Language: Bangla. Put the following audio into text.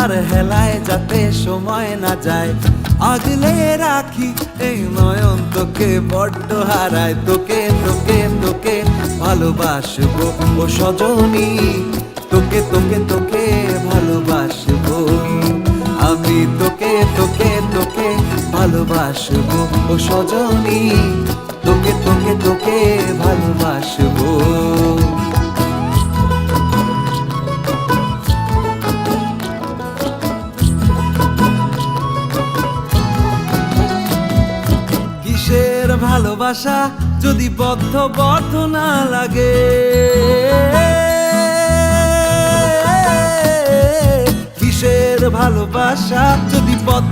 তোমার হেলায় যাতে সময় না যায়, আগলে রাখি এই নয়ন তোকে বড্ড হারায়। তোকে তোকে তোকে ভালোবাসবো ও সজনী, তোকে তোকে তোকে ভালোবাসবো আমি, তোকে তোকে তোকে ভালোবাসবো ও সজনী, তোকে তোকে তোকে ভালোবাসবো। কিসের ভালোবাসা যদি বদ্ধ বদ্ধ না লাগে, কিসের ভালোবাসা যদি বদ্ধ